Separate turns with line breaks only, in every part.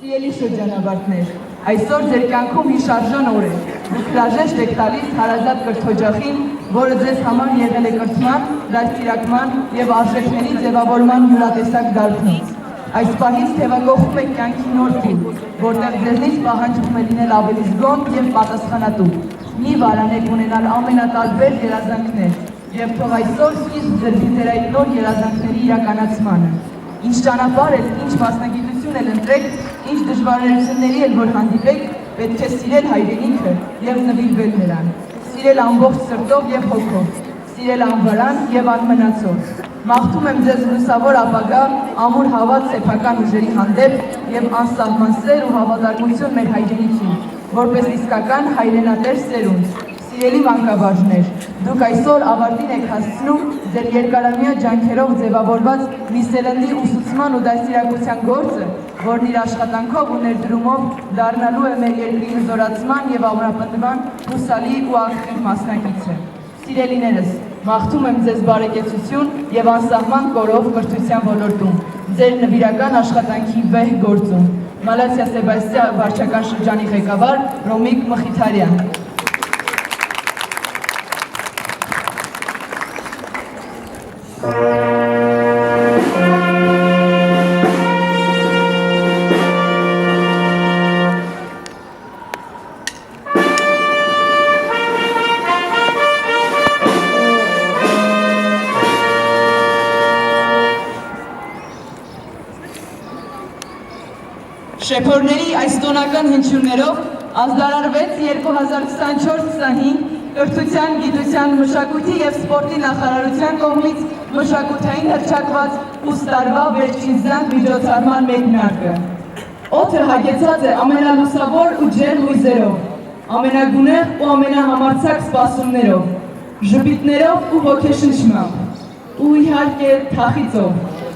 Սիրելի շրջանավարտներ, այսօր ձեր կյանքում հիշարժան օր է։ Դուք հրաժեշտ եք տալիս հարազատ կրթօջախին, որը ձեզ համար եղել է կրթման, դաստիարակման և արժեքների ձևավորման յուրատեսակ դարբնից։ Այս պահից թևակողում եք կյանքի նոր փուլ, որտեղ ձեզնից պահանջվում է լինել ավելի զգոն և պատասխանատու։ Մի վարանեք ունենալ ամենատարբեր երազանքներ, և թող այսօր սկիզբ դրվի ձեր այդ նոր երազանքների իրականացմանը։ Ինչ ճանապարհ էլ, ինչ մասնագիտություն էլ ընտրեք, ինչ դժվարությունների էլ որ հանդիպեք, պետք է սիրել հայրենիքը և նվիրվել նրան, սիրել ամբողջ սրտով և հոգով, սիրել անվարան և անմնացող։ Մաղթում եմ ձեզ լուսավոր ապագա, ամուր հավատ սեփական ուժերի հանդեպ և անսահման սեր ու հավատարմություն մեր հայրենիքին, որպես իսկական հայրենատեր սերունդ։ Սիրելի մանկաբարձներ, դուք այսօր ավարտին եք հասցնում ձեր երկարամյա ջանքերով ձևավորված մի սերնդի ուսուցման ու դաստիարակության գործը, որն իր աշխատանքով ու ներդրումով դառնալու է մեր երկրի հզորացման և ամրապնդման հուսալի ու ակտիվ մասնակիցը։ Սիրելիներս, մաղթում եմ ձեզ բարեկեցություն և անսահման կորով կրթության ոլորտում, ձեր նվիրական աշխատանքի վեհ գործում։ Մալաթիա Սեբաստիա վարչական շրջանի ղեկավար Ռոմիկ Մխիթարյան։ Շեփորների այս տոնական հնչյուններով ազդարարվեց 2024-25 կրթության, գիտության, մշակույթի և սպորտի նախարարության կողմից մշակութային հռչակված ուստ տարվա վերջին զանգ միջոցառման մեկնարկը։ Օդը հագեցած է ամենալուսավոր ու ջերմ հույզերով, ամենագունեղ ու ամենահամարձակ սպասումներով, ժպիտներով ու ոգեշնչմամբ ու իհարկե թախիծով,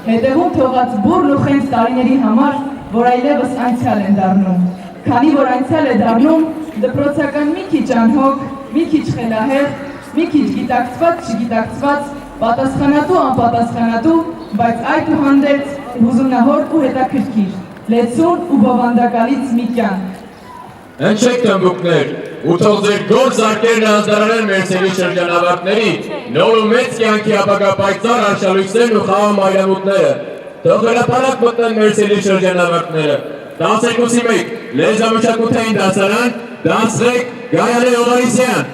հետևում թողած բուռն ու խենթ տարիների համար, որ այլևս անցյալ են դառնում, քանի որ անցյալ է դառնում դպրոցական մի քիչ անհոգ, մի քիչ խելահեղ, մի քիչ գիտակցված, չգիտակցված, պատասխանատու, անպատասխանատու, բայց այդուհանդերձ հուզումնահոր ու հետաքրքիր, լեցուն ու բովանդակալից մի կյանք։
Հնչեք թմբուկներ, ու թող ձեր գործ արկերն ազդարարեն մեր սերի շրջանավարտների, նոր ու մեծ կյանքի ապագա պայծառ արշալույսներն ու խաղաղ մայրամուտները։ Թող հրապարակ մտնեն մեր սերի շրջանավարտները։ 12-1 լեզվամշակութային դասարան, դասրեք Գայանե Օվանեսյան։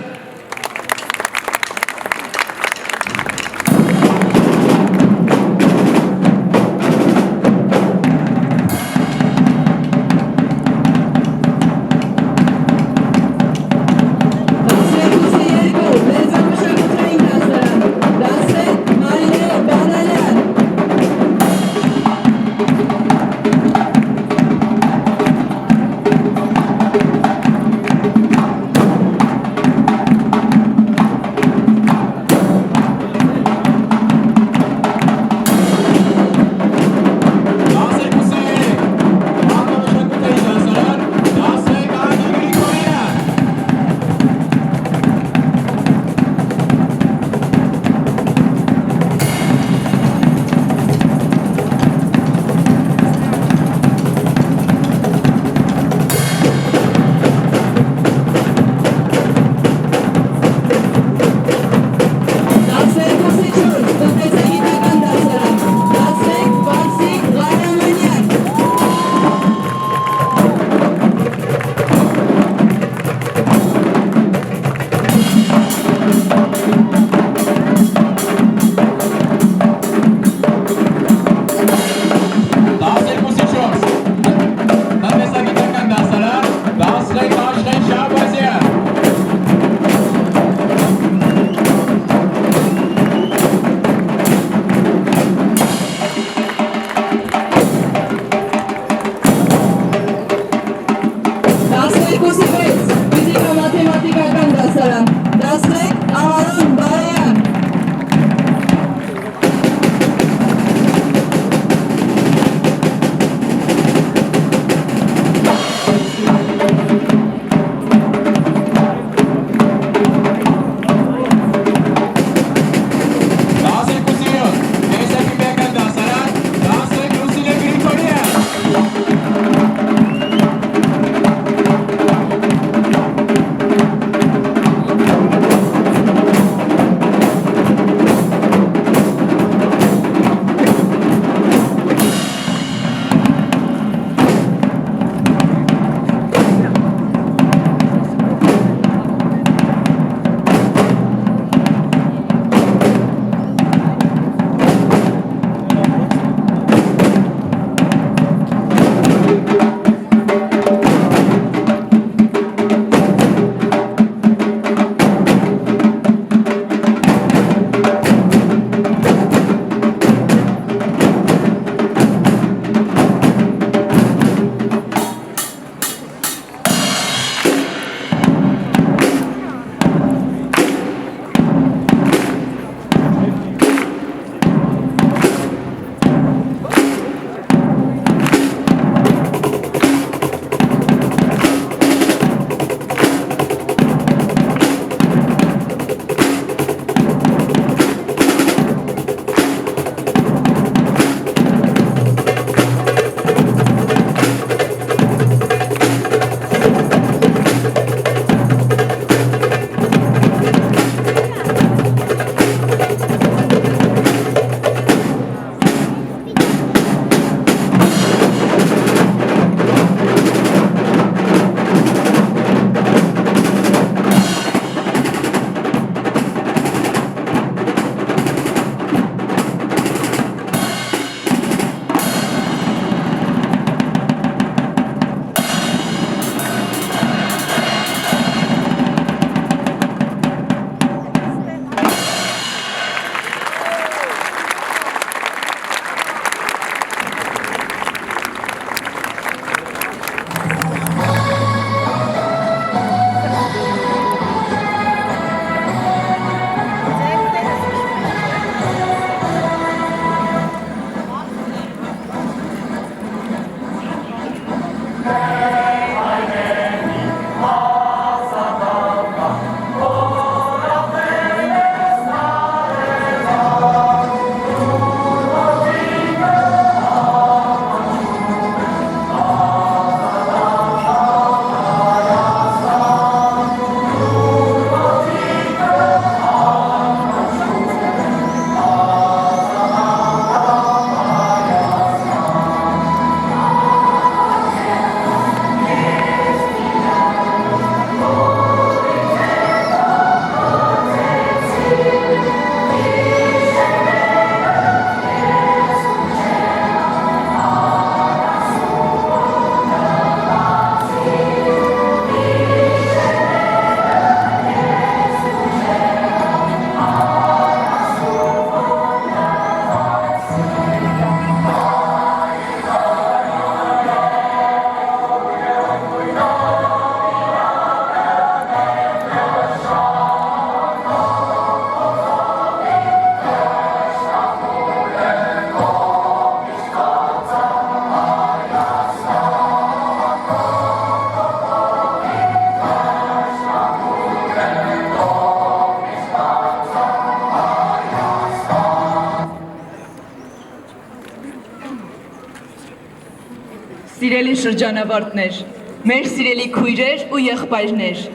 շրջանավարտներ, մեր սիրելի քույրեր ու եղբայրներ,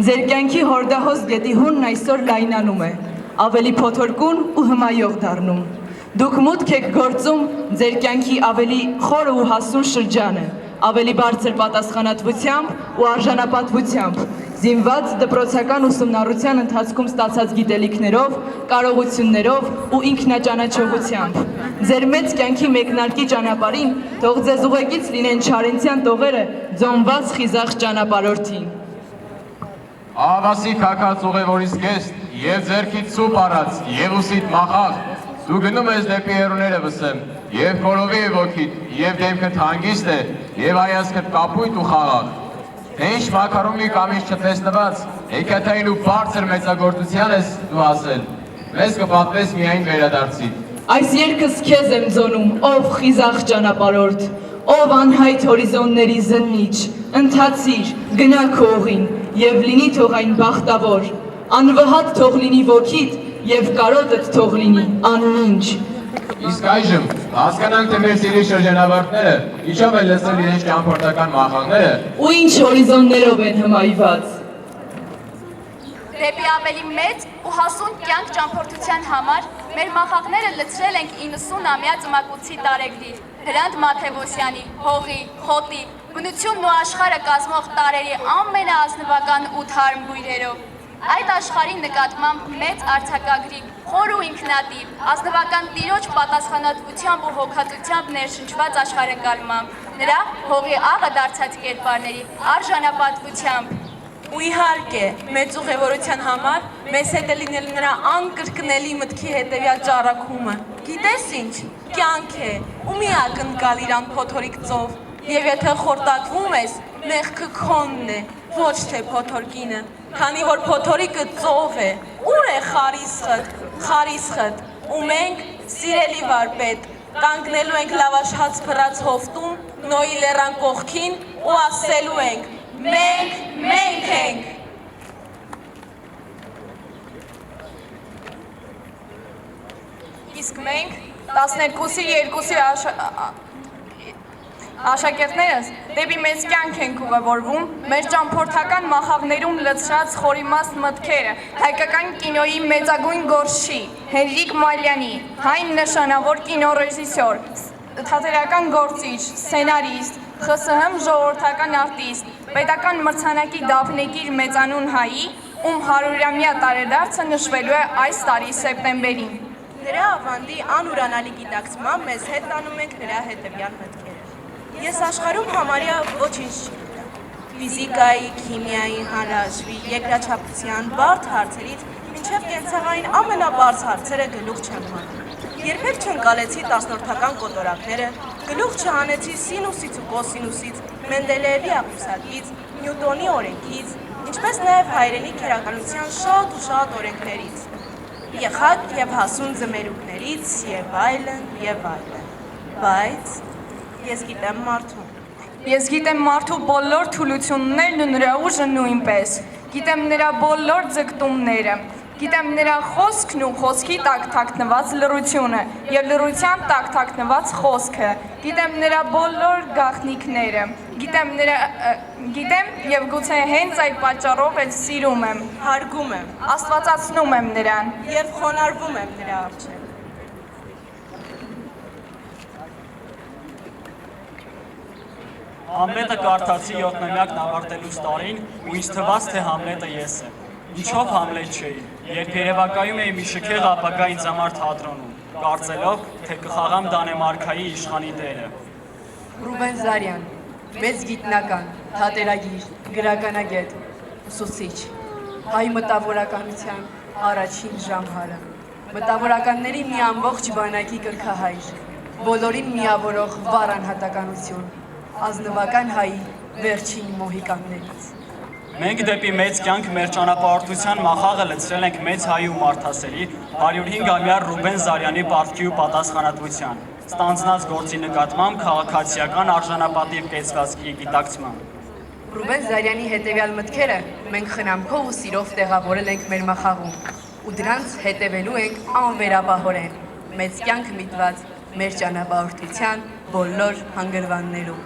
ձեր կյանքի հորդահոս գետի հունն այսօր լայնանում է, ավելի փոթորկուն ու հմայող դառնում։ Դուք մուտք եք գործում ձեր կյանքի ավելի խորը ու հասուն շրջանը, ավելի բարձր պատասխանատվությամբ ու արժանապատվությամբ, զինված դպրոցական ուսումնառության ընթացքում ստացած գիտելիքներով, կարողություններով ու ինքնաճանաչողությամբ։ Ձեր մեծ կյանքի մեկնարկի ճանապարհին թող ձեզ ուղեկից լինեն Չարենցյան տողերը ձոնված խիզախ ճանապարհորդին։
Ահավասիկ հագած ուղևորից կեստ, և ձեռքից սուպ առած, և ուսիդ մախաղ, դու գնում ես դեպի հեռուները վսեմ, և քորովի է ոգիդ, և դեմքդ հանգիստ է, և հայացքդ կապույտ ու խաղաղ։ Թե ինչ մաքարումի կամ ինչ չտեսնված, հեքիաթային ու բարձր մեծագործության ես դու ասել, մեզ կպատվես միայն վերադարձի։
Այս երգս քեզ եմ ձոնում, ով խիզախ ճանապարհորդ, ով անհայտ հորիզոնների զննիչ, ընթացիր, գնա քո ուղին, և լինի թող այն բախտավոր, անվհատ թող լինի ոգիդ, և կարոտդ թող լինի անմինչ։
Իսկ այժմ հասկանանք, թե մեր սիրելի շրջանավարտները ինչով են լսել իրենց ճամփորդական մախաղները
ու ինչ հորիզոններով են հմայված։
Դեպի ավելի մեծ ու հասուն կյանք ճամփորդության համար մեր մախաղները լցրել ենք 90-ամյա ծմակուցի տարեգրի Հրանտ Մաթևոսյանի, հողի, խոտի, բնությունն ու աշխարհը կազմող տարերի ամենաազնվական ու թարմ բույրերով։ Այդ աշխարհի նկատմամբ մեծ արձակագրի, խոր ու ինքնատիպ, ազնվական տիրոջ պատասխանատվությամբ ու հոգատությամբ ներշնչված աշխարհընկալմամբ, նրա հողի աղը դարձած կերպարների արժանապատվությամբ։
Ու իհարկե, մեծ ուղևորության համար մեզ հետ է լինել նրա անկրկնելի մտքի հետևյալ ճառագումը։ Գիտես ինչ, կյանք է, ու մի ակնկալ իրան փոթորիկ ծով, և եթե խորտակվում ես, մեղքը քոնն է, ոչ թե փոթորկինը, քանի որ փոթորիկը ծով է, ուր է խարիսխդ, ու մենք, սիրելի վարպետ, կանգնելու ենք լավաշհաց փռած հովտում, Նոյի լեռան կողքին ու ասելու ենք. մենք ենք։
Իսկ մենք 12-ի 2-ի աշակերտներս դեպի մեծ կյանք ենք ուղևորվում մեր ճամփորդական մախաղներում լցրած խորիմաստ մտքերը հայկական կինոյի մեծագույն գործչի Հենրիկ Մալյանի, հայ նշանավոր կինոռեժիսոր, թատերական գործիչ, սցենարիստ, ԽՍՀՄ ժողովրդական արտիստ, պետական մրցանակի դափնեկիր մեծանուն հայի, ում 100-ամյա տարեդարձը նշվելու է այս տարի սեպտեմբերին։
Նրա ավանդի անուրանալի գիտակցմամբ մեզ հետ տանում ենք նրա հետևյալ մտքերը։ Ես աշխարհում համարյա ոչինչ չգիտեմ։ Ֆիզիկայի, քիմիայի, հանրահաշվի, երկրաչափության բարդ հարցերից մինչև կենցաղային ամենաբարձ հարցերը գլուխ չեմ հանում։ Երբեք չընկալեցի 10-րդական կոտորակները, գլուխ չհանեցի սինուսից ու կոսինուսից, Մենդելեևի աղյուսակից, Նյուտոնի օրենքից, ինչպես նաև հայրենի քերականության շատ ու շատ օրենքներից, եղած և հասուն ձմերուկներից և այլն, բայց ես գիտեմ մարդուն։
Ես գիտեմ մարդու բոլոր թուլություններն ու նրա ուժը նույնպես, գիտեմ նրա բոլոր ձգտումները, գիտեմ նրա խոսքն ու խոսքի տակ թաքնված լռությունը և լռության տակ թաքնված խոսքը, գիտեմ նրա բոլոր գաղտնիքները, գիտեմ և գուցե հենց այդ պատճառով էլ սիրում եմ,
Հարգում եմ
աստվածացնում եմ նրան
և խոնարհվում եմ նրա առջև։
Համլետը կարդացի 7-ամյակն ավարտելուց տարին ու ինձ թվաց, թե Համլետը ես եմ։ Ինչով Համլետ չէի, երբ երևակայում էի մի շքեղ ապագա ինձ համար թատրոնում, կարծելով, թե կխաղամ Դանեմարկայի իշխանի դերը։
Ռուբեն Զարյան, մեծ գիտնական, թատերագիր, գրականագետ, ուսուցիչ, հայ մտավորականության առաջին ժամհարը, մտավորականների մի ամբողջ բանակի կրքահայր, բոլորին միավորող վառ անհատականություն, ազնվական հայի վերջին մոհիկաններից։
Մենք դեպի մեծ կյանք մեր ճանապարհորդության մախաղը լցրել ենք մեծ հայի ու մարդասերի 105-ամյա Ռուբեն Զարյանի պարտքի ու պատասխանատվության, ստանձնած գործի նկատմամբ քաղաքացիական արժանապատիվ կեցվածքի գիտակցմամբ։
Ռուբեն Զարյանի հետևյալ մտքերը մենք խնամքով ու սիրով տեղավորել ենք մեր մախաղում ու դրանց հետևելու ենք անվերապահորեն, մեծ կյանք միտված մեր ճանապարհորդության բոլոր հանգրվաններում։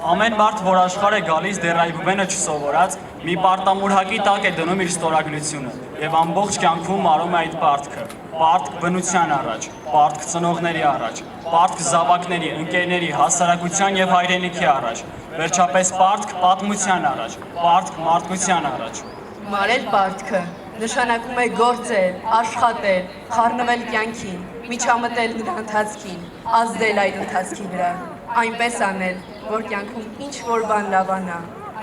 Ամեն մարդ, որ աշխարհ է գալիս դեռ այբուբենը չսովորած, մի պարտամուրհակի տակ է դնում իր ստորագրությունը եւ ամբողջ կյանքում արում է այդ պարտքը։ Պարտք բնության առաջ, պարտք ծնողների առաջ, պարտք զավակների, ընկերների, հասարակության եւ հայրենիքի առաջ, վերջապես պարտք պատմության առաջ, պարտք մարդկության առաջ։
Մարել պարտքը նշանակում է գործել, աշխատել, խառնվել կյանքին, միջամտել նրա ընթացքին, ազդել այդ ընթացքի վրա, այնպես անել, որ կյանքում ինչ-որ բան լավանա,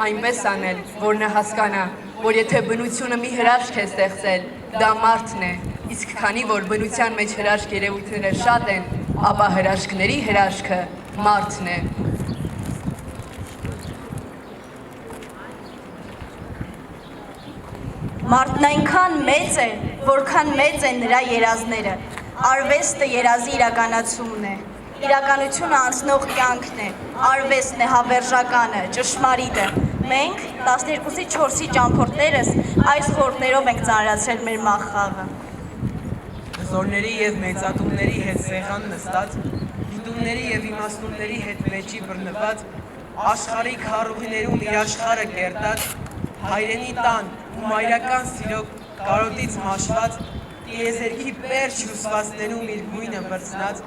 այնպես անել, որ նա հասկանա, որ եթե բնությունը մի հրաշք է ստեղծել, դա մարդն է, իսկ քանի որ բնության մեջ հրաշք երևույթները շատ են, ապա հրաշքների հրաշքը մարդն է։
Մարդն այնքան մեծ է, որքան մեծ են նրա երազները։ Արվեստը երազի իրականացումն է։ Իրականությունը անցնող կյանքն է, արվեստն է հավերժականը, ճշմարիտը։ Մենք 12-ի 4-ի ճամփորդներս այս խորհուրդներով ենք ծանրացրել մեր մախաղը։
Հզորների եւ մեծատումների հետ սեղան նստած, դիտումների եւ իմաստունների հետ մեջի բռնված, աշխարհի քարուղիներում իր աշխարհը կերտած, հայրենի տան ու մայրական սիրո կարոտից մաշված, տիեզերքի պերճ հյուսվածներում իր գույնը բրձնած,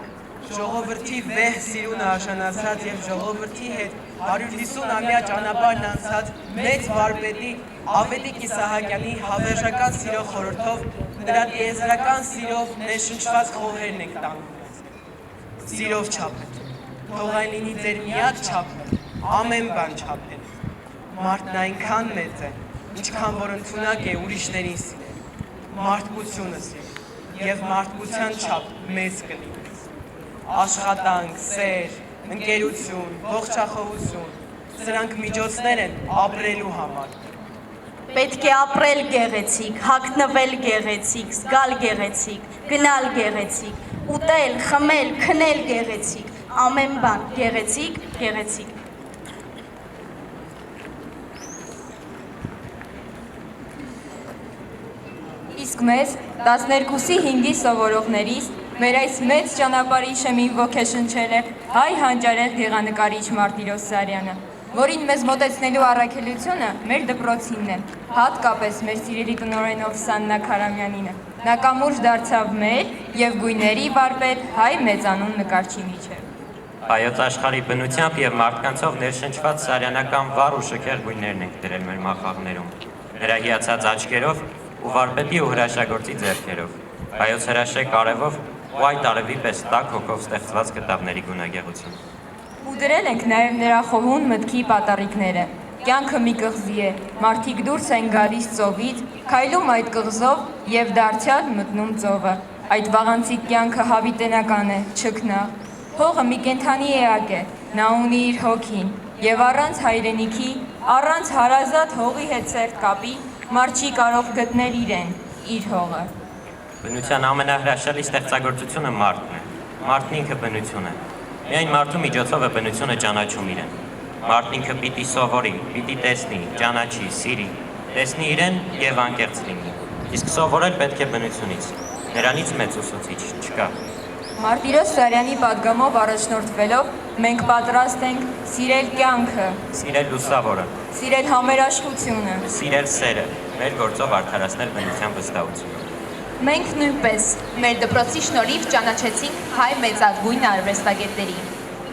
ժողովրդի վեհ սիրունը արժանացած եւ ժողովրդի հետ 150-ամյա ճանապարհն անցած մեծ վարպետի Ավետիք Իսահակյանի հավերժական սիրո խորհրդով նրա տիեզերական սիրով ներշնչված խոհերն ենք տանում։ Սիրով չափել, թող այն լինի ձեր միակ չափը, ամեն բան չափել։ Մարդն այնքան մեծ է, ինչքան որ ընդունակ է ուրիշներին սիրել, մարդկությունը սիրել եւ մարդկության չափ մեծ կլինի։ Աշխատանք, սեր, ընկերություն, ողջախոհություն, սրանք միջոցներ են ապրելու համար։
Պետք է ապրել գեղեցիկ, հագնվել գեղեցիկ, զգալ գեղեցիկ, գնալ գեղեցիկ, ուտել, խմել, քնել գեղեցիկ, ամեն բան գեղեցիկ, գեղեցիկ։
Իսկ մեզ 12-ի 5-ի սովորողներից մեր այս մեծ ճանապարհի շեմին ոգեշնչել է հայ հանճարեղ գեղանկարիչ Մարտիրոս Սարյանը, որին մեզ մոտեցնելու առաքելությունը մեր դպրոցինն է, հատկապես մեր սիրելի տնօրենով Սաննա Քարամյանինը։ Նա կամուրջ դարձավ մեր եւ գույների վարպետ հայ մեծանուն նկարչի միջև։
Հայոց աշխարհի բնությամբ եւ մարդկանցով ներշնչված սարյանական վառ ու շքեղ գույներն ենք դրել մեր մախաղներում, նրա հիացած աչքերով ու վարպետի ու հրաշագործի ձեռքերով, հայոց հրաշեկ արևով ու այդ արևի պես տաք հոգով ստեղծված կտավների գունագեղություն։
Ու դրել ենք նաև նրա խոհուն մտքի պատառիկները։ Կյանքը մի կղզի է, մարդիկ դուրս են գալիս ծովից, քայլում այդ կղզով եւ դարձյալ մտնում ծովը։ Այդ վաղանցիկ կյանքը հավիտենական է, չքնաղ։ Հողը մի կենդանի էակ է, նա ունի իր հոգին եւ առանց հայրենիքի, առանց հարազատ հողի հետ սերտ կապի, մարդ չի կարող գտնել իրեն, իր հողը։
Բնության ամենահրաշալի ստեղծագործությունը մարդն է։ Մարդն ինքը բնություն է։ Միայն մարդու միջոցով է բնությունը ճանաչում իրեն։ Մարդն ինքը պիտի սովորի, պիտի տեսնի, ճանաչի, սիրի, տեսնի իրեն եւ անկեղծ լինի։ Իսկ սովորել պետք է բնությունից։ Նրանից մեծ ուսուցիչ չկա։
Մարտիրոս Սարյանի պատգամով առաջնորդվելով մենք պատրաստ ենք սիրել կյանքը,
սիրել լուսավորը,
սիրել համերաշխությունը,
սիրել սերը, մեր գործով արդարացնել բնության վստահությունը։
Մենք նույնպես մեր դպրոցի շնորհիվ ճանաչեցինք հայ մեծագույն արվեստագետներին։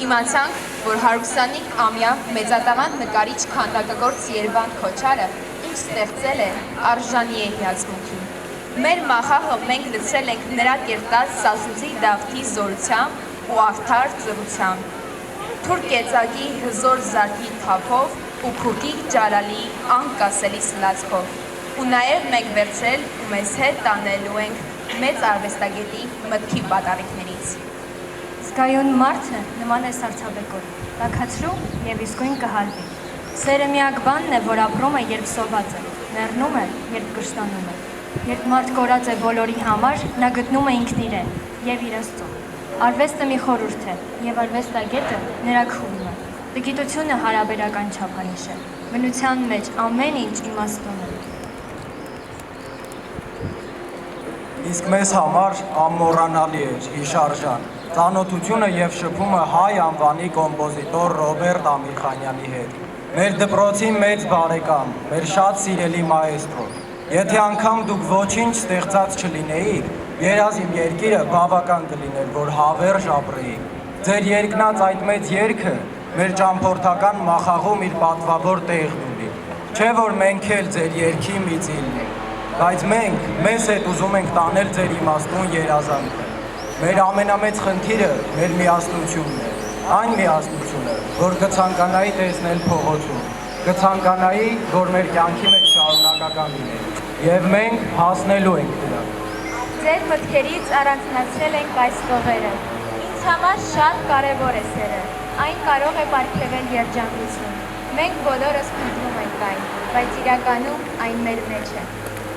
Իմացանք, որ 125-ամյա մեծատավան նկարիչ քանդակագործ Երվանդ Քոչարը ինչ ստեղծել է, արժանի է հիացմունքին։ Մեր մախաղը մենք լցրել ենք նրա կերտած սասունցի դավթի զորությամբ ու արդար ծրությամբ, թուրք կեցակի հզոր զարկի թափով ու քուրդիկ ջարալի անկասելի սլացքով։ Ու նաև մենք վերցրել ու մեզ հետ տանելու ենք մեծ արվեստագետի մտքի պատառիկներից։
Զգայուն մարդը նման է սառցաբեկորի, տաքացրու և իսկույն կհալվի։ Սերը միակ բանն է, որ ապրում է, երբ սոված է, մեռնում է, երբ կշտանում է։ Երբ մարդ կորած է բոլորի համար, նա գտնում է ինքն իրեն և իր Աստծուն։ Արվեստը մի խորհուրդ է, և արվեստագետը նրա քուրմը։ Տգիտությունը հարաբերական չափանիշ է, բնության մեջ ամեն ինչ իմաստուն է։
Իսկ մեզ համար անմոռանալի էր, հիշարժան, ծանոթությունը եւ շփումը հայ անվանի կոմպոզիտոր Ռոբերտ Ամիրխանյանի հետ։ Մեր դպրոցի մեծ բարեկամ, մեր շատ սիրելի մայեստրո։ Եթե անգամ դուք ոչինչ ստեղծած չլինեիք, երազ իմ երկիրը բավական կլիներ, որ հավերժ ապրեիք։ Ձեր երկնած այդ մեծ երգը մեր ճամփորդական մախաղում իր պատվավոր տեղն ունի։ Չէ որ մենք էլ ձեր երգի մի ծիլն ենք, բայց մենք մեզ հետ ուզում ենք տանել ձեր իմաստուն երազանքը։ Մեր ամենամեծ խնդիրը մեր միասնությունն է, այն միասնությունը, որ կցանկանայի տեսնել փողոցում, կցանկանայի, որ մեր կյանքի մեջ շարունակական լինի, եւ մենք հասնելու ենք դրան։
Ձեր մտքերից առանձնացրել ենք այս տողերը։ Ինձ համար շատ կարևոր է սերը, այն կարող է պարգևել երջանկություն։ Մենք բոլորս փնտրում ենք այն, բայց իրականում այն մեր մեջ է։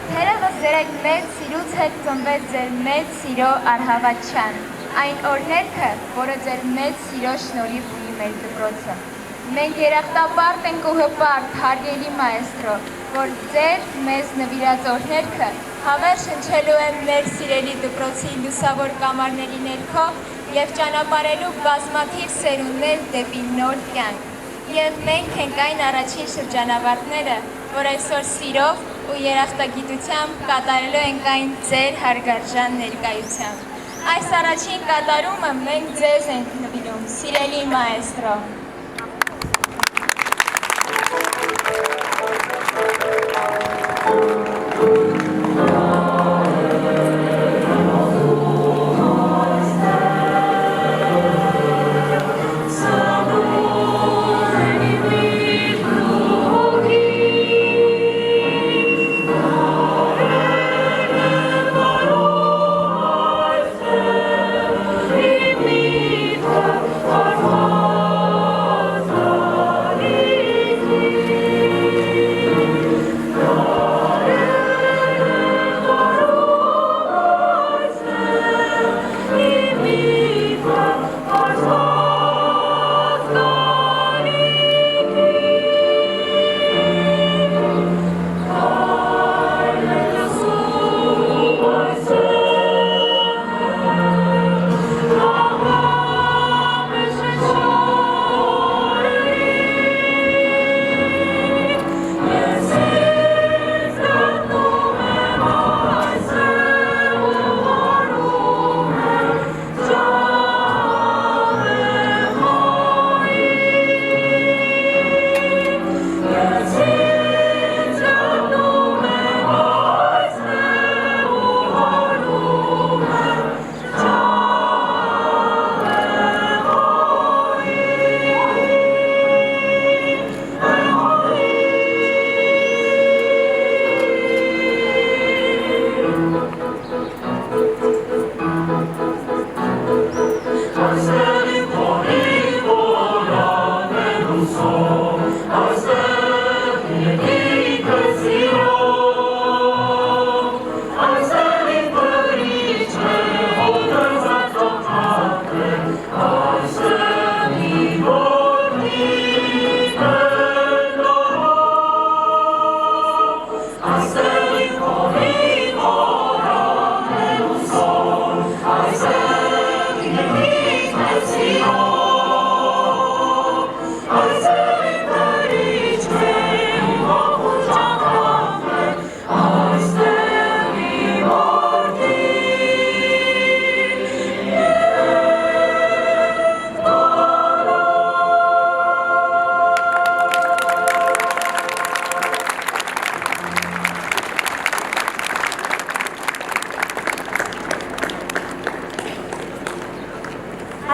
Թերևս ձեր այդ մեծ սիրուց հետ ծնվեց ձեր մեծ սիրո արհավատչան, այն օրհներքը, որը ձեր մեծ սիրո շնորհիվ ունի մեր դպրոցը։ Մենք երախտապարտ ենք ու հպարտ, հարգելի մայեստրո, որ ձեր մեզ նվիրած օրհներքը հավերժ հնչելու է մեր սիրելի դպրոցի լուսավոր կամարների ներքո եւ ճանապարհելու բազմաթիվ սերունդներ դեպի նոր կյանք։ Եվ մենք ենք այն առաջին շրջանավարտները, որ այսօր սիրով ու երախտագիտությամբ կատարելու ենք այն ձեր հարգարժան ներկայությամբ։ Այս առաջին կատարումը մենք ձեզ ենք նվիրում, սիրելի մայեստրո։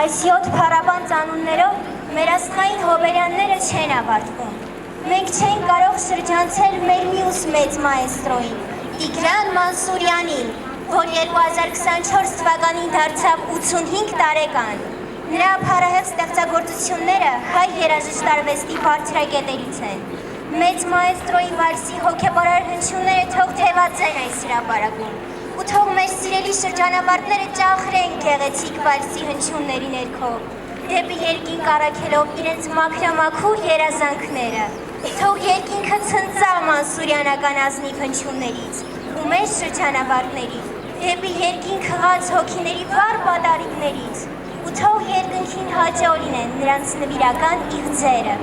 Այս 7 փառաբան ծանուններով մեր աստղային հոբերյանները չեն ավարտվում։ Մենք չենք կարող շրջանցել մեր մյուս մեծ մայեստրոին, Տիգրան Մանսուրյանին, որ 2024 թվականին դարձավ 85 տարեկան։ Նրա փառահեղ ստեղծագործությունները հայ երաժշտարվեստի բարձրակետերից են։ Մեծ մայեստրոի վարսի հոգեբարար հնչյունները թող թևածեն այս հրապարակում, ու թող մեր սիրելի շրջանավարտները ճախրեն գեղեցիկ վարսի հնչյունների ներքո, դեպի երկինք առաքելով իրենց մաքրամաքուր երազանքները, թող երկինքը ցնծա մանսուրյանական ազնիվ հնչյուններից ու մեր շրջանավարտների, դեպի երկինք հղած հոգիների վառ պատարիկներից, ու թող երկնքին հաճո լինեն նրանց նվիրական իղձերը։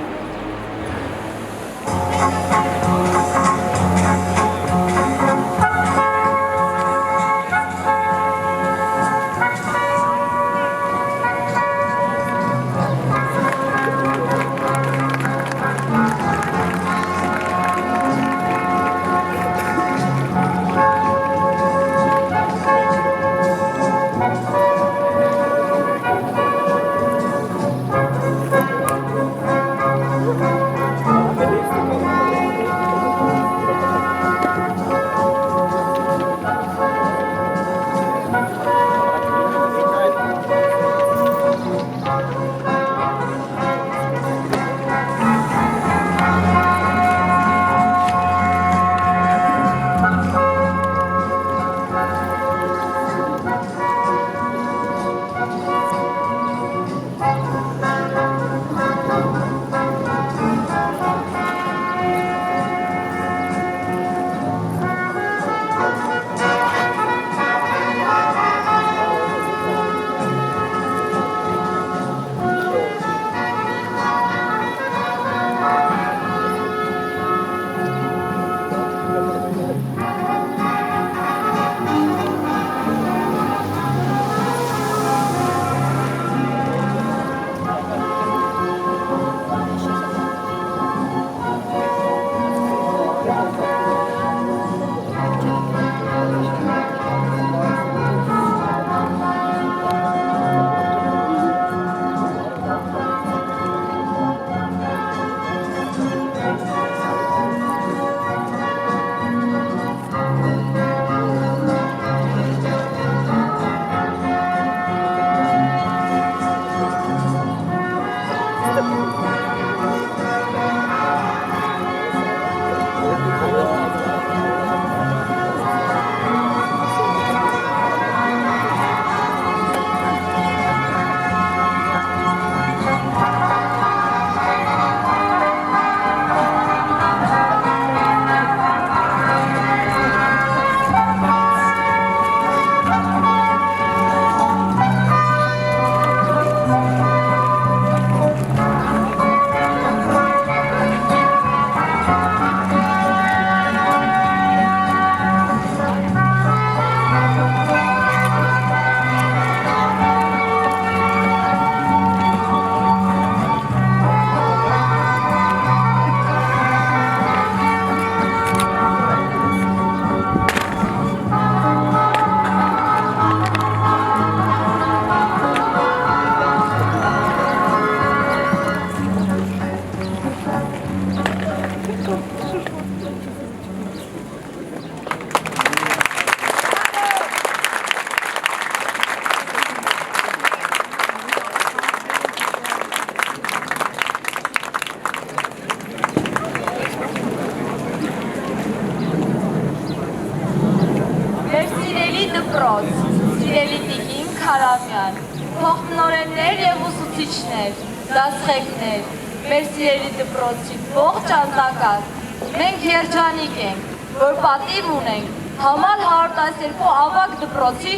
Փոխտնօրեններ եւ ուսուցիչներ, դասղեկներ, մեր սիրելի դպրոցի ողջ անձակազմ, մենք երջանիկ ենք, որ պատիվ ունենք համալ 112 ավագ դպրոցի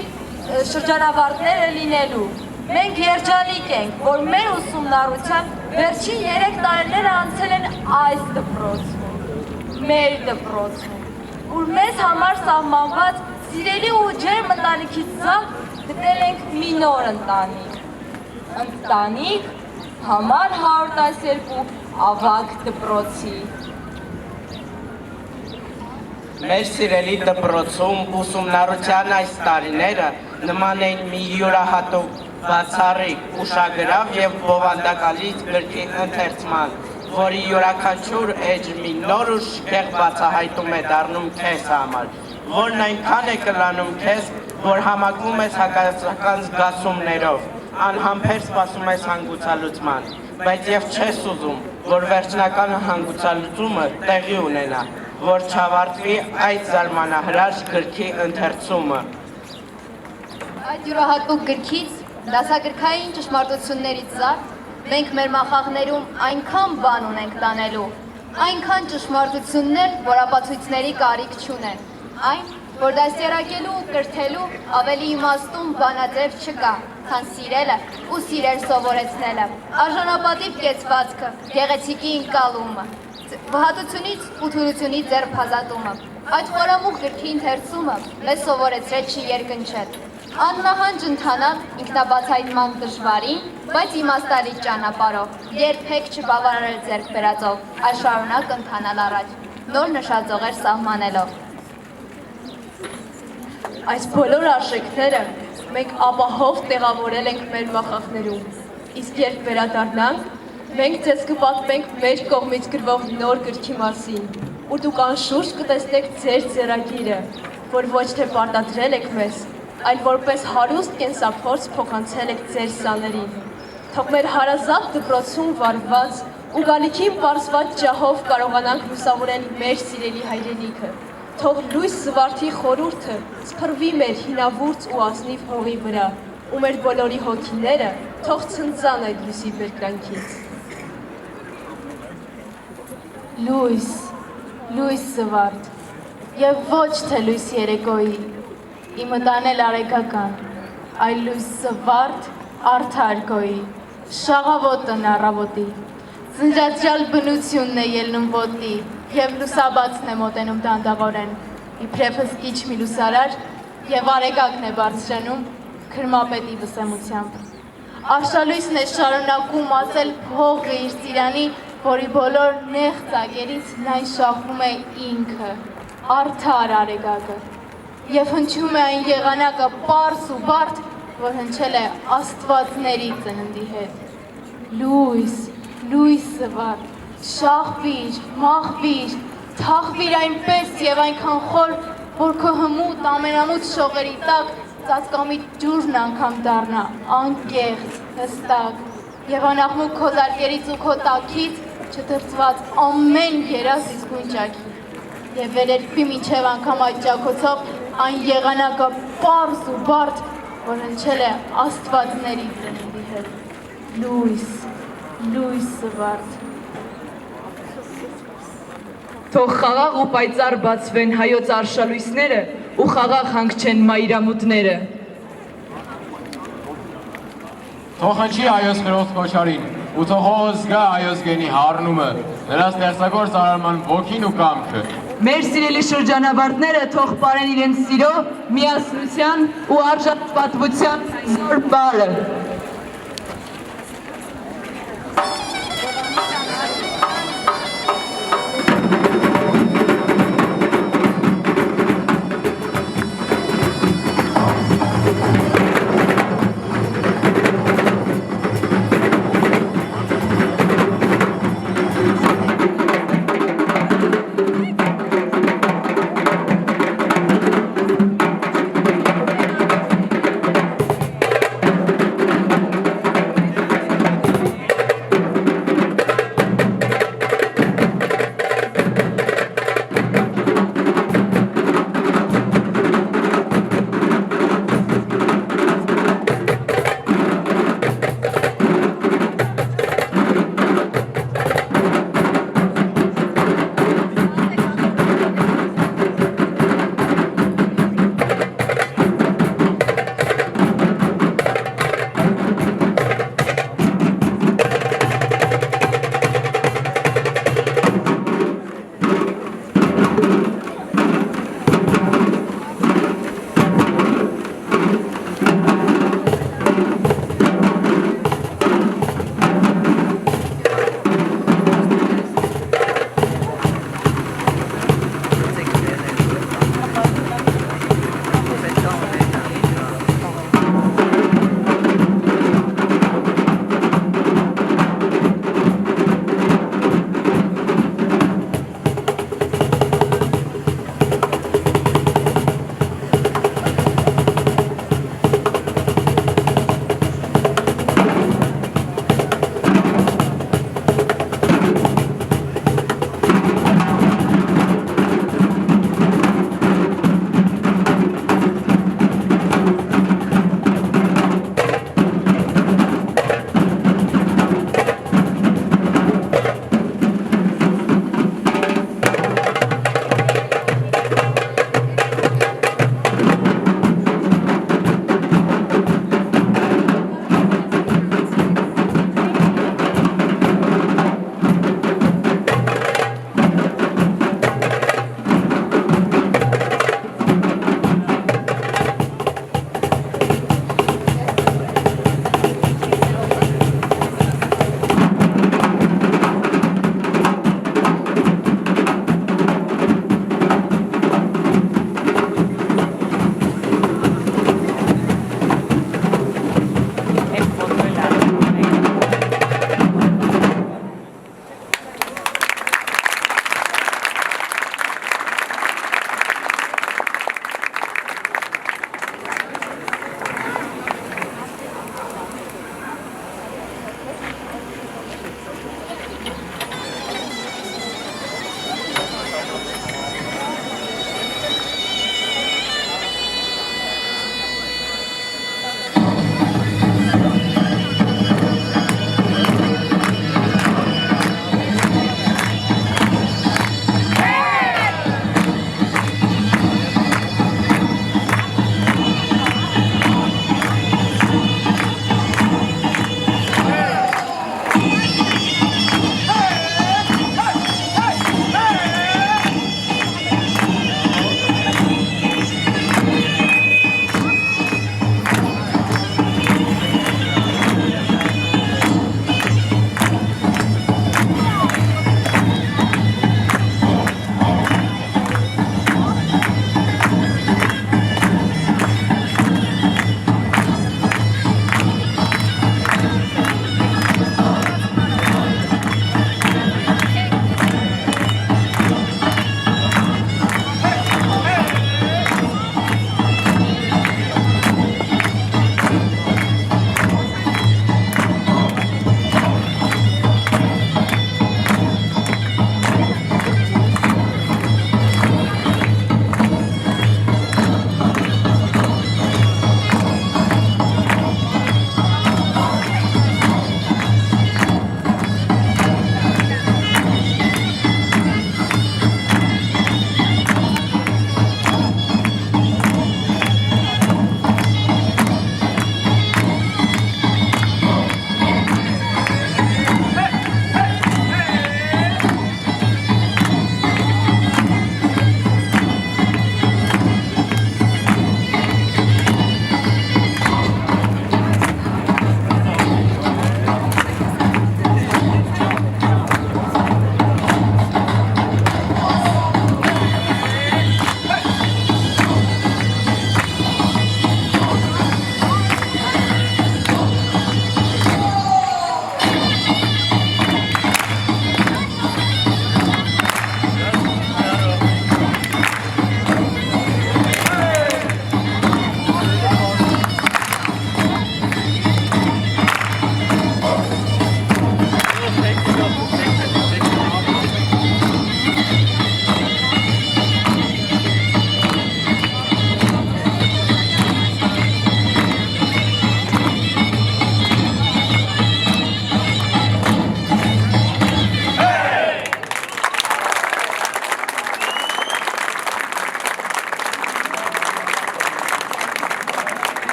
շրջանավարտները լինելու։ Մենք երջանիկ ենք, որ մեր ուսումնառության վերջին 3 տարիները անցել են այս դպրոցում, մեր դպրոցում, ուր մեզ համար սահմանված սիրելի ու ջերմ ընտանիքից զատ գտել ենք մի նոր ընտանիք, ընտանիք համար 112 ավագ դպրոցի։
Մեր սիրելի դպրոցում ուսումնառության այս տարիները նման էին մի յուրահատուկ, բացառիկ, ուշագրավ եւ բովանդակալից գրքի ընթերցման, որի յուրաքանչյուր էջ մի նոր ու շքեղ բացահայտում է դառնում քեզ համար, որն այնքան է կլանում քեզ, որ համակվում ես հակասական զգացումներով, անհամբեր սպասում ես հանգուցալուծման, բայց եւ չես ուզում, որ վերջնական հանգուցալուծումը տեղի ունենա, որ չավարտվի այդ զարմանահրաշ գրքի ընթերցումը։
Այդ յուրահատուկ գրքից, դասագրքային ճշմարտություններից զատ, մենք մեր մախաղներում այնքան բան ունենք տանելու, այնքան ճշմարտություններ, որ ապացույցների կարիք չունեն, այն, որ դաստիարակելու ու կրթելու ավելի իմաստուն բանաձև չկա, քան սիրելը ու սիրել սովորեցնելը, արժանապատիվ կեցվածքը, գեղեցիկի ընկալումը, վհատությունից ու թուլությունից ձեռքազատումը։ Այդ խորամուխ գրքի ընթերցումը մեզ սովորեցրեց չերկնչել, աննահանջ ընթանալ ինքնաբացահայտման դժվարին, բայց իմաստալից ճանապարհով, երբեք չբավարարել ձեռք բերածով, այլ շարունակ ընթանալ առաջ, նոր նշաձողեր սահմանելով։
Այս բոլոր արժեքները մենք ապահով տեղավորել ենք մեր մախախներում, իսկ երբ վերադառնանք, մենք ձեզ կպատմենք մեր կողմից գրվող նոր գրքի մասին, ու դուք անշուշտ կտեսնեք ձեր ձեռագիրը, որ ոչ թե պարտադրել եք մեզ, այլ որպես հարուստ կենսափորձ փոխանցել եք ձեր սաներին։ Թող մեր հարազատ դպրոցում վարված ու գալիքին պարզված ջահով կարողանանք լուսավորել մեր սիրելի հայրենիքը։ Թող լույս զվարթի խորհուրդը սփռվի մեր հինավուրց ու ազնիվ հողի վրա, ու մեր բոլորի հոգիները թող ցնծան այդ լույսի բերկրանքից։
Լույս, լույս զվարթ, եւ ոչ թե լույս երեկոյի, իմը տանել արեգական, այլ լույս զվարթ արդար գոյի, շաղավոտն առավոտի, ծնջացրալ բնությունն է ելնում ոտի, և լուսաբացն է մոտենում դանդաղորեն, իբրև հսկիչ մի լուսարար և արեգակն է բարձրանում քրմապետի վսեմությամբ։ Արշալույսն է շարունակում ասել փողը իր ծիրանի, որի բոլոր նեղ ծագերից լայն շախում է ինքը, արդար արեգակը, և հնչում է այն եղանակը պարզ ու բարդ, որ հնչել է աստվածների ծննդի հետ։ Լույս, լույս զվարթ, շաղվիր, մաղվիր, թաղվիր այնպես և այնքան խոր, որ քո հմուտ ամենամուտ շողերի տակ ծածկամի ջուրն անգամ դառնա, անկեղծ, հստակ, և անաղմուկ քո զարկերից ու քո տակից չդրծված ամեն երազ իսկույն ճաքի, և վերերկվի մինչև անգամ այդ ճաքոցով այն եղանակը պարզ ու բարդ, որ հնչել է աստվածների ծննդի հետ։ Լույս, լույս զվարթ։
Թող խաղաղ ու պայծառ բացվեն հայոց արշալույսները ու խաղաղ հանգչեն մայրամուտները։
Թող հնչի հայոց քրոջ կոչարին, ու թող զգա հայոց գենի հարնումը, նրա ստեղծագործ արարման ոգին ու կամքը։
Մեր սիրելի շրջանավարտները թող պարեն իրենց սիրո, միասնության ու արժանապատվության նոր բարը։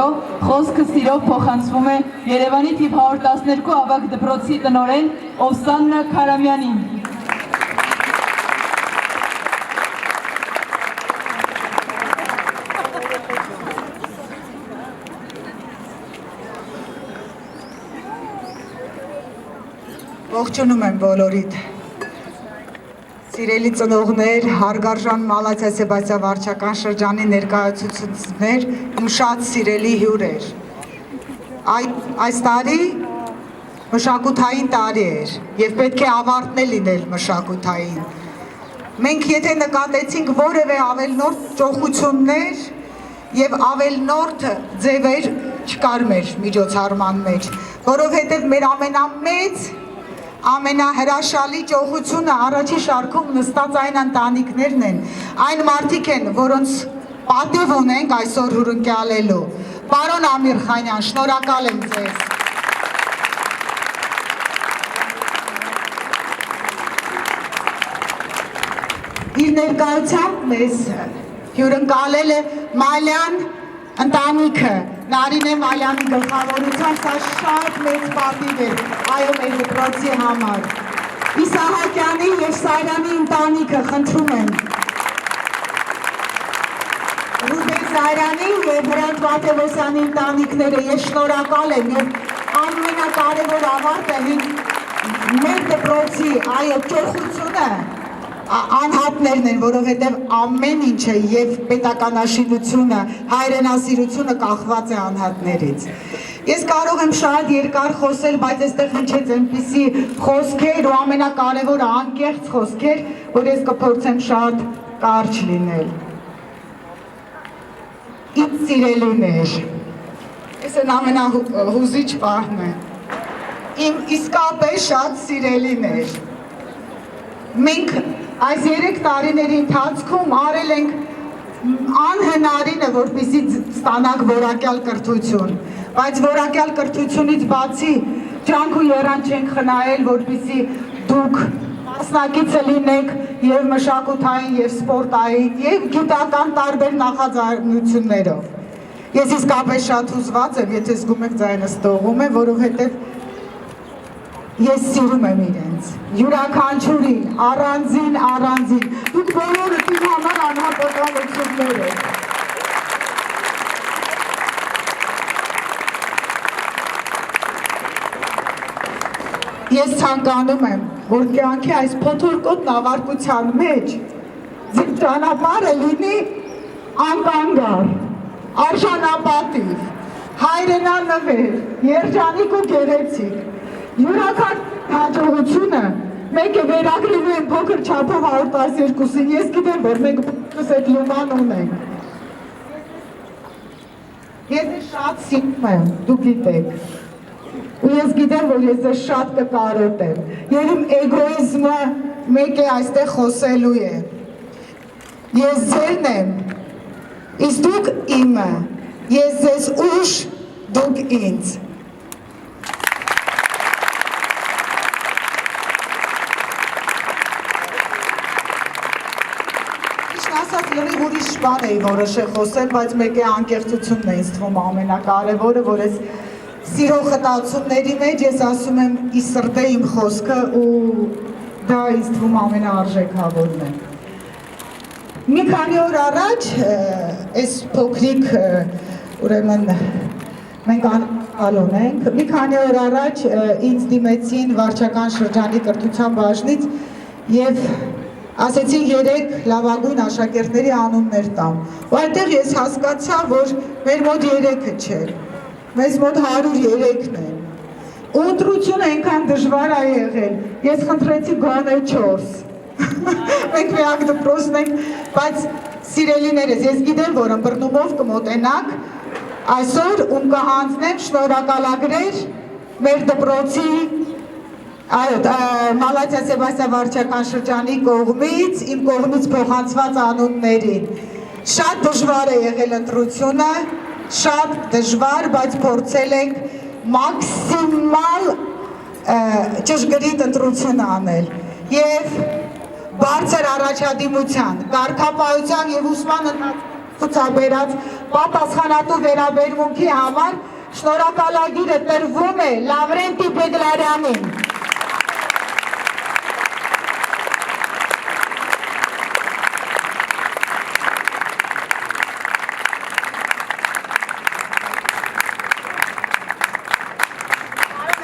հետո խոսքը սիրով փոխանցվում է Երևանի թիվ 112 ավագ դպրոցի տնօրեն Օվսաննա Քարամյանին։
Ողջունում եմ բոլորիդ։ Սիրելի ծնողներ, հարգարժան Մալաթիա Սեբաստիա վարչական շրջանի ներկայացուցիչներ, իմ շատ սիրելի հյուրեր։ Այս տարի մշակութային տարի էր եւ պետք է ավարտն է լինել մշակութային։ Մենք եթե նկատեցինք որևէ ավելնորդ ճոխություններ եւ ավելնորդ ձևեր չկար մեր միջոցառման մեջ, որովհետեւ մեր ամենամեծ ամենահրաշալի ճոխությունը առաջի շարքում նստած այն ընտանիքներն են, այն մարդիկ են, որոնց պատիվ ունենք այսօր հյուրընկալելու։ Պարոն Ամիրխանյան, շնորհակալ եմ ձեզ։ Իր ներկայությամբ մեզ հյուրընկալել է Մալյան ընտանիքը, Նարինե Մալյանի գլխավորությամբ, սա շատ մեծ պատիվ է այո մեր դպրոցի համար։ Իսահակյանի և Սարյանի ընտանիքը խնդրում եմ։ Ռուբեն Սարյանի և Հրանտ Մաթևոսյանի ընտանիքները ես շնորհակալ եմ և ամենակարևոր ավարտը մեր դպրոցի այո ճոխությունը անհատներն են, որովհետև ամեն ինչը և պետականաշինությունը, հայրենասիրությունը կախված է անհատներից։ Ես կարող եմ շատ երկար խոսել, բայց այստեղ հնչեց այնպիսի խոսքեր ու ամենակարևորը անկեղծ խոսքեր, որ ես կփորձեմ շատ կարճ լինել։ Իմ սիրելիներ, ես են ամենահուզիչ պահն է, իմ իսկապես շատ սիրելիներ, մենք այս 3 տարիների ընթացքում արել ենք անհնարինը, որպեսզի ստանանք որակյալ կրթություն, բայց որակյալ կրթությունից բացի ջանք ու եռան չենք խնայել, որպեսզի դուք մասնակիցը լինեք և մշակութային, և սպորտային, և գիտական տարբեր նախաձեռնություններով։ Ես իսկապես շատ հուզված եմ, եթե զգում եք ձայնս տողում է, որովհետև ես սիրում եմ իրենց, յուրաքանչյուրին, առանձին, դուք բոլորը իմ համար անհատականություններ եք։ Ես ցանկանում եմ, որ կյանքի այս փոթորկոտ նավարկության մեջ ձեր ճանապարհը լինի անկանգար, արժանապատիվ, հայրենանվեր, երջանիկ ու գեղեցիկ։ Յուրաքանչյուր հաջողությունը մեկ է վերագրվում են փոքր չափով 112-ին, ես գիտեմ, որ մենք փոքրս այդ լուման ունենք։ Ես շատ սիրում եմ, դուք գիտեք, ու ես գիտեմ, որ ես ես շատ կկարոտեմ, և իմ էգոիզմը մեկ է այստեղ խոսելու է։ Ես ձերն եմ, իսկ դուք իմը, ես ձեզ ուշ, դուք ինձ։ Լրիվ ուրիշ բան էի որոշել խոսել, բայց մեկ է անկեղծությունն է ինձ թվում ամենակարևորը, որ ես սիրո խտացումների մեջ ես ասում եմ ի սրտե իմ խոսքը ու դա ինձ թվում ամենաարժեքավորն է։ Մի քանի օր առաջ այս փոքրիկ ուրեմն մենք ալոն ենք, մի քանի օր առաջ ինձ դիմեցին վարչական շրջանի կրթության բաժնից և ասեցին 3 լավագույն աշակերտների անուններ տամ, ու այնտեղ ես հասկացա, որ մեր մոտ 3-ը չէ, մեզ մոտ 103-ն են, ու ընտրությունը այնքան դժվար է եղել, ես խնդրեցի գոնե 4, մենք միակ դպրոցն ենք, բայց սիրելիներս, ես գիտեմ, որ ըմբռնումով կմոտենաք, այսօր ում կհանձնեմ շնորհակալագրեր մեր դպրոցի Մալաթիա Սեբաստիա վարչական շրջանի կողմից, իմ կողմից փոխանցված անուններին։ Շատ դժվար է եղել ընտրությունը, շատ դժվար, բայց փորձել ենք մաքսիմալ ճշգրիտ ընտրություն անել և բարձր առաջադիմության, կարգապահության և ուսման ցուցաբերած պատասխանատու վերաբերմունքի համար շնորհակալագիրը տրվում է Լավրենտի Բեգլարյանին։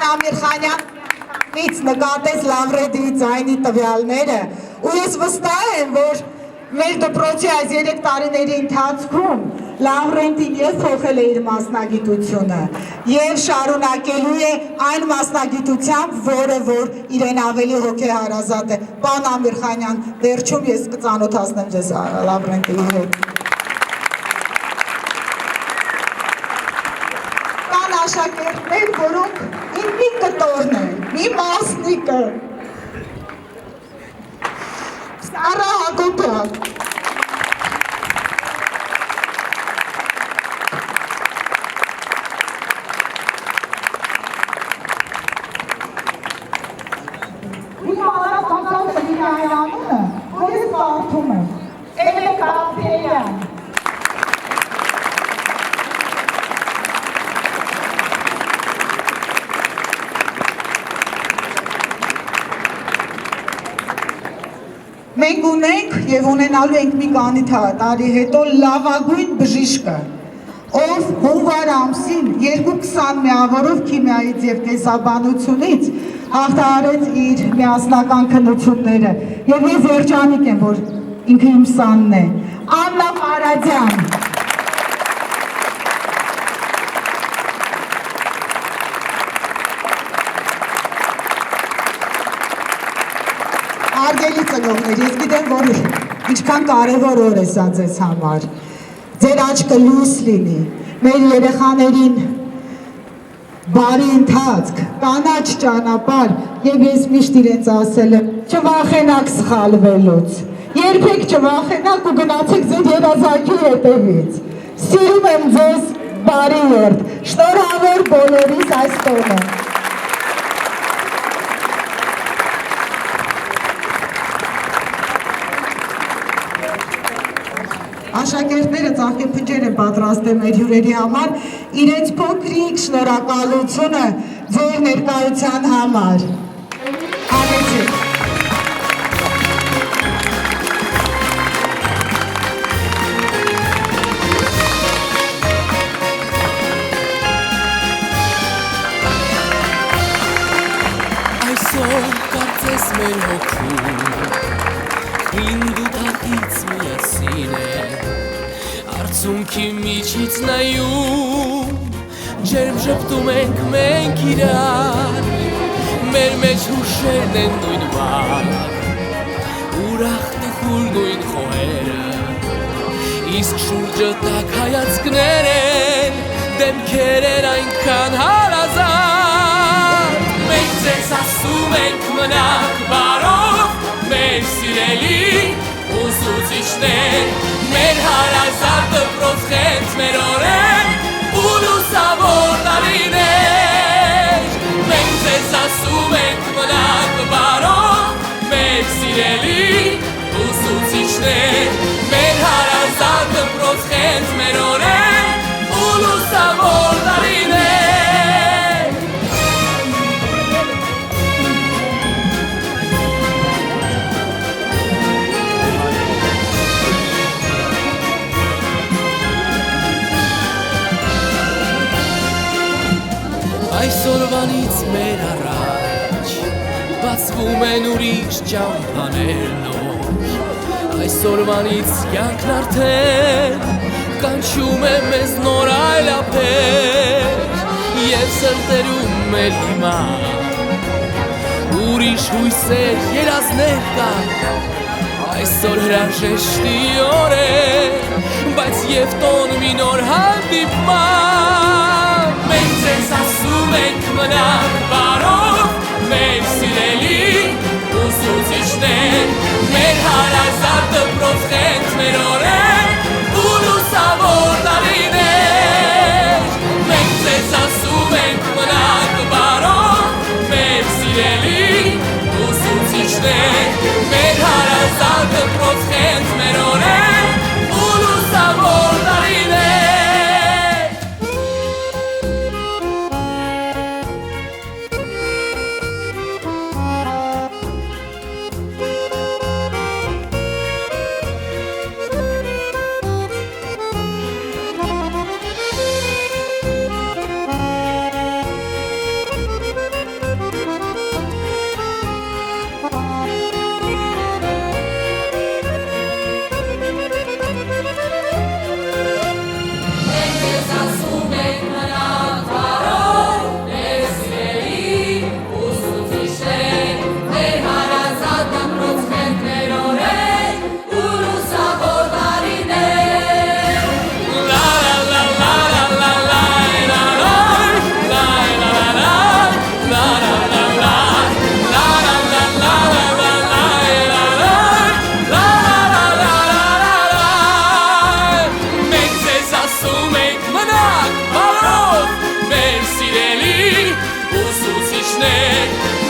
Ամիրխանյանից նկատեց Լավրենտի ձայնի տվյալները ու ես վստահ եմ, որ մեր դպրոցի այս 3 տարիների ընթացքում Լավրենտին և փոխել է իր մասնագիտությունը և շարունակելու է այն մասնագիտությամբ, որը որ իրեն ավելի հոգեհարազատ է։ Պարոն Ամիրխանյան, վերջում ես կծանոթացնեմ ձեզ Լավրենտիի հետ։ Կան աշակերտներ, որոնք իմ մի կտորն է, մի մասնիկը, Սարա Հակոբյան։ Մի համարապանցան սրինայի անունը, որ ես կարդում եմ, Էլեկա Պերյան։ Մենք ունենք և ունենալու ենք մի քանի տարի հետո լավագույն բժիշկը, ով հունվար ամսին 2-20 միավորով քիմիայից և կենսաբանությունից հաղթահարեց իր միասնական քննությունները և ես երջանիկ եմ, որ ինքը իմ սանն է, Աննա Մարադյան։ Արգելի ծնողներ, ես գիտեմ, որ ինչքան կարևոր օր է սա ձեզ համար, ձեր աչքը լույս լինի, մեր երեխաներին բարի ընթացք, կանաչ ճանապարհ և ես միշտ իրենց ասել եմ, չվախենաք սխալվելուց, երբեք չվախենաք ու գնացեք ձեր երազանքի հետևից, սիրում եմ ձեզ բարի երդ, շնորհավոր բոլորիս այս տոնը։ Աշակերտները ծաղկեփնջեր են պատրաստել մեր հյուրերի համար, իրենց փոքրիկ շնորհակալությունը ձեր ներկայության համար։ Անեցեք։
Այսօր կարծես մեր հոգում Հինդուտակից միասին է Արցունքի միջից նայում Ջերմ ժպտում ենք մենք իրար Մեր մեջ հուշերն են նույն վար Ուրախ տխուր նույն խոհերը Իսկ շուրջը տակ հայացքներ են Դեմքեր են այնքան հարազատ Մենք ձեզ ասում ենք մնաք բարով Մեր սիրելի ուսուցիչներ Մեր հարազատ դպրոց խենթ մեր օրեր ու լուսավոր տարիներ Մենք ձեզ ասում ենք մնաք բարով Մեր սիրելի ուսուցիչներ Մեր հարազատ դպրոց խենթ մեր օրեր ու լուսավոր տարիներ Այսօրվանից մեր առաջ բացվում են ուրիշ ճամփաներ նոր Այսօրվանից կյանքն արդեն կանչում է մեզ նոր այլափեր Եվ սրտերում էլ հիմա ուրիշ հույսեր երազներ կան Այսօր հրաժեշտի օր է բայց և տոն մի նոր հանդիպման Մենք ձեզ ասում ենք մնաք բարով Մեր սիրելի ուսուցիչներ Մեր հարազատ դպրոց խենթ մեր օրեր ու լուսավոր տարիներ Մենք ձեզ ասում ենք մնաք բարով Մեր սիրելի ուսուցիչներ Մեր հարազատ դպրոց խենթ մեր օրեր ու լուսավոր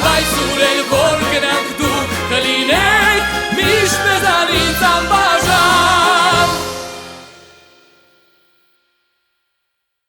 Բայց ուրել որ գնանք դուք կլինեք միշտ մեզանից անբար